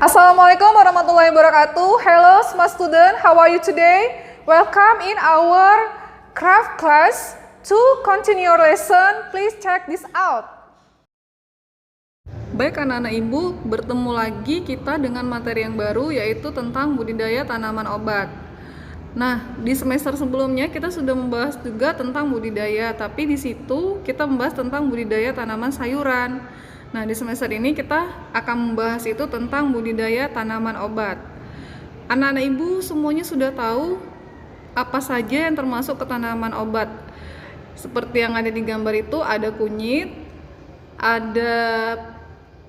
Assalamualaikum warahmatullahi wabarakatuh. Hello, smart student. How are you today? Welcome in our craft class. To continue your lesson, please check this out. Baik anak-anak ibu, bertemu lagi kita dengan materi yang baru yaitu tentang budidaya tanaman obat. Nah, di semester sebelumnya kita sudah membahas juga tentang budidaya, tapi di situ kita membahas tentang budidaya tanaman sayuran. Nah, di semester ini kita akan membahas itu tentang budidaya tanaman obat. Anak-anak ibu semuanya sudah tahu apa saja yang termasuk ke tanaman obat. Seperti yang ada di gambar itu, ada kunyit, ada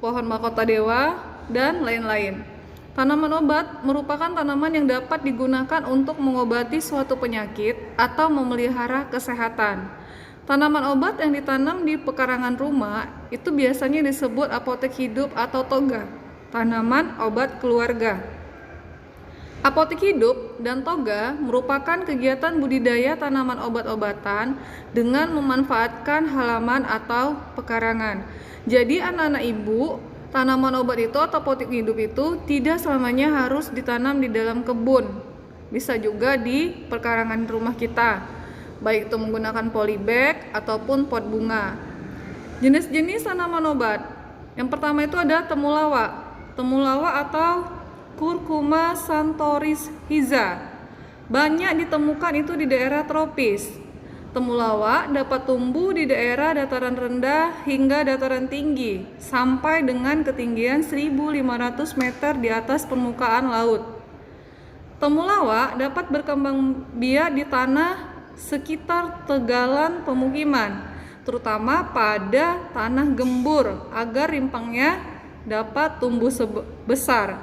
pohon mahkota dewa, dan lain-lain. Tanaman obat merupakan tanaman yang dapat digunakan untuk mengobati suatu penyakit atau memelihara kesehatan. Tanaman obat yang ditanam di pekarangan rumah itu biasanya disebut apotek hidup atau toga, tanaman obat keluarga. Apotek hidup dan toga merupakan kegiatan budidaya tanaman obat-obatan dengan memanfaatkan halaman atau pekarangan. Jadi anak-anak ibu, tanaman obat itu atau apotek hidup itu tidak selamanya harus ditanam di dalam kebun. Bisa juga di pekarangan rumah kita, baik itu menggunakan polybag ataupun pot bunga. Jenis-jenis tanaman obat. Yang pertama itu ada temulawak. Temulawak atau Curcuma santorhiza. Banyak ditemukan itu di daerah tropis. Temulawak dapat tumbuh di daerah dataran rendah hingga dataran tinggi sampai dengan ketinggian 1.500 meter di atas permukaan laut. Temulawak dapat berkembang biak di tanah sekitar tegalan pemukiman, terutama pada tanah gembur agar rimpangnya dapat tumbuh besar.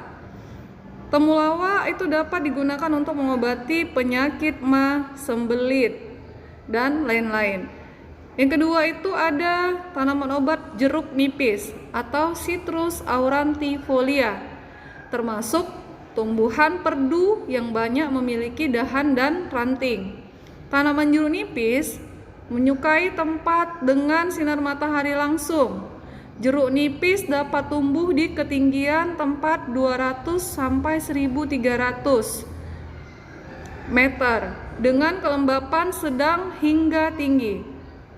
Temulawak itu dapat digunakan untuk mengobati penyakit ma, sembelit, dan lain-lain. Yang kedua itu ada tanaman obat jeruk nipis atau Citrus aurantifolia, termasuk tumbuhan perdu yang banyak memiliki dahan dan ranting. Tanaman jeruk nipis menyukai tempat dengan sinar matahari langsung. Jeruk nipis dapat tumbuh di ketinggian tempat 200 sampai 1.300 meter dengan kelembapan sedang hingga tinggi.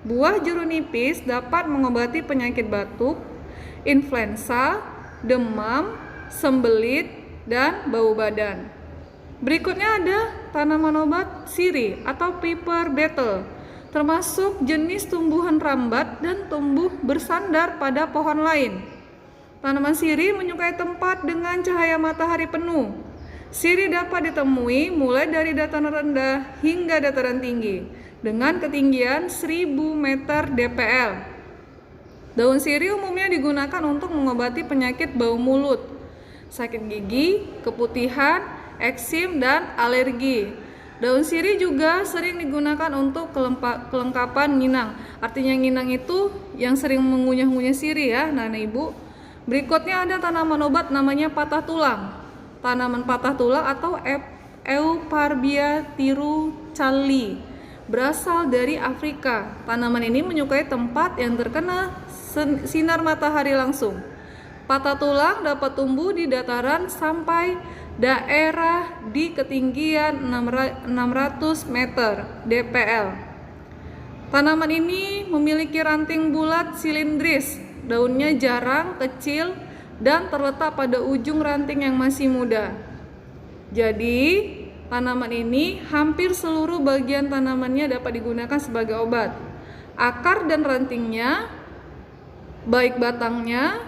Buah jeruk nipis dapat mengobati penyakit batuk, influenza, demam, sembelit, dan bau badan. Berikutnya ada tanaman obat sirih atau piper beetle, termasuk jenis tumbuhan rambat dan tumbuh bersandar pada pohon lain. Tanaman sirih menyukai tempat dengan cahaya matahari penuh. Sirih dapat ditemui mulai dari dataran rendah hingga dataran tinggi dengan ketinggian 1.000 meter dpl. Daun sirih umumnya digunakan untuk mengobati penyakit bau mulut, sakit gigi, keputihan, eksim, dan alergi. Daun sirih juga sering digunakan untuk kelengkapan nginang. Artinya nginang itu yang sering mengunyah-ngunyah sirih ya, nah ibu. Berikutnya ada tanaman obat namanya patah tulang. Tanaman patah tulang atau Euparbia tiruchalli berasal dari Afrika. Tanaman ini menyukai tempat yang terkena sinar matahari langsung. Patah tulang dapat tumbuh di dataran sampai daerah di ketinggian 600 meter dpl. Tanaman ini memiliki ranting bulat silindris, daunnya jarang, kecil, dan terletak pada ujung ranting yang masih muda. Jadi, tanaman ini hampir seluruh bagian tanamannya dapat digunakan sebagai obat. Akar dan rantingnya, baik batangnya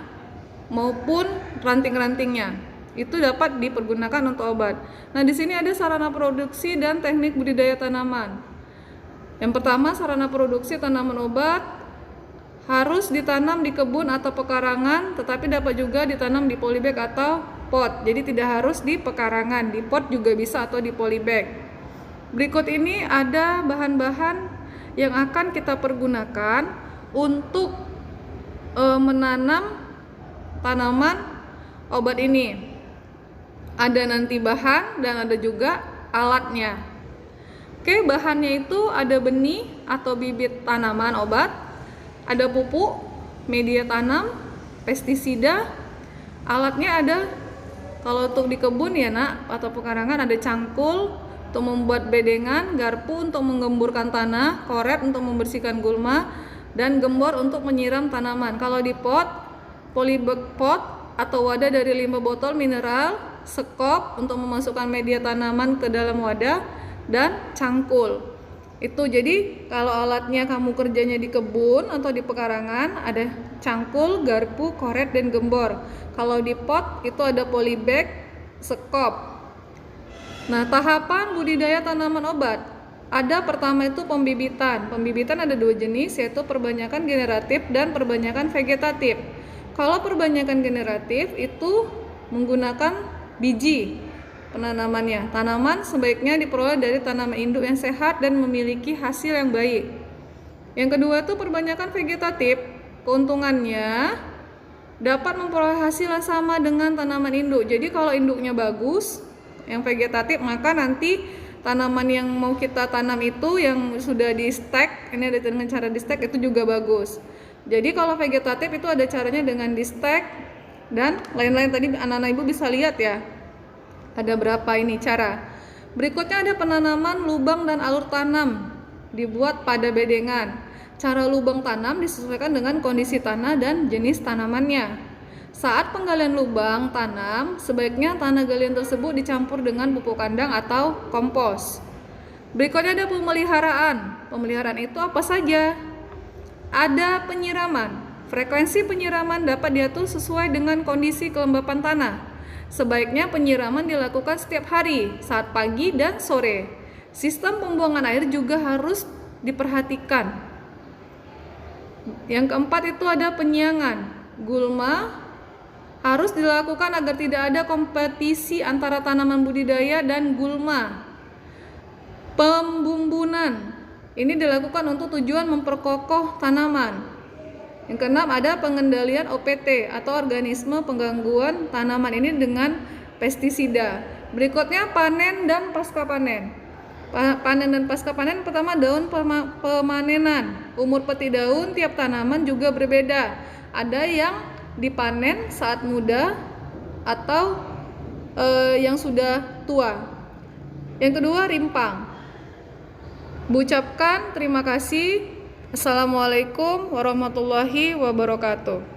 maupun ranting-rantingnya, itu dapat dipergunakan untuk obat. Nah, di sini ada sarana produksi dan teknik budidaya tanaman. Yang pertama, sarana produksi tanaman obat harus ditanam di kebun atau pekarangan, tetapi dapat juga ditanam di polybag atau pot. Jadi tidak harus di pekarangan, di pot juga bisa atau di polybag. Berikut ini ada bahan-bahan yang akan kita pergunakan untuk menanam tanaman obat ini. Ada nanti bahan dan ada juga alatnya. Oke, bahannya itu ada benih atau bibit tanaman obat, ada pupuk, media tanam, pestisida, alatnya ada Kalau untuk di kebun ya nak atau pekarangan ada cangkul untuk membuat bedengan, garpu untuk menggemburkan tanah, koret untuk membersihkan gulma, dan gembor untuk menyiram tanaman. Kalau di pot, polybag pot atau wadah dari 5 botol mineral, sekop untuk memasukkan media tanaman ke dalam wadah, dan cangkul. Itu jadi kalau alatnya kamu kerjanya di kebun atau di pekarangan ada cangkul, garpu, koret, dan gembor. Kalau di pot itu ada polybag, sekop. Nah, tahapan budidaya tanaman obat. Ada pertama itu pembibitan. Pembibitan ada 2 jenis, yaitu perbanyakan generatif dan perbanyakan vegetatif. Kalau perbanyakan generatif itu menggunakan biji penanamannya. Tanaman sebaiknya diperoleh dari tanaman induk yang sehat dan memiliki hasil yang baik. Yang kedua itu perbanyakan vegetatif. Keuntungannya dapat memperoleh hasil yang sama dengan tanaman induk. Jadi kalau induknya bagus, yang vegetatif, maka nanti tanaman yang mau kita tanam itu yang sudah di stek, ini ada dengan cara di stek itu juga bagus. Jadi kalau vegetatif itu ada caranya dengan di stek dan lain-lain, tadi anak-anak ibu bisa lihat ya. Ada berapa ini cara. Berikutnya ada penanaman lubang dan alur tanam dibuat pada bedengan. Cara lubang tanam disesuaikan dengan kondisi tanah dan jenis tanamannya. Saat penggalian lubang tanam, sebaiknya tanah galian tersebut dicampur dengan pupuk kandang atau kompos. Berikutnya ada pemeliharaan. Pemeliharaan itu apa saja? Ada penyiraman. Frekuensi penyiraman dapat diatur sesuai dengan kondisi kelembapan tanah. Sebaiknya penyiraman dilakukan setiap hari, saat pagi dan sore. Sistem pembuangan air juga harus diperhatikan. Yang keempat itu ada penyiangan. Gulma harus dilakukan agar tidak ada kompetisi antara tanaman budidaya dan gulma. Pembumbunan ini dilakukan untuk tujuan memperkokoh tanaman. Yang keenam ada pengendalian OPT atau organisme penggangguan tanaman ini dengan pestisida. Berikutnya panen dan pasca panen. Panen dan pasca panen, pertama daun pemanenan. Umur peti daun tiap tanaman juga berbeda. Ada yang dipanen saat muda atau yang sudah tua. Yang kedua rimpang. Ucapkan terima kasih. Assalamualaikum warahmatullahi wabarakatuh.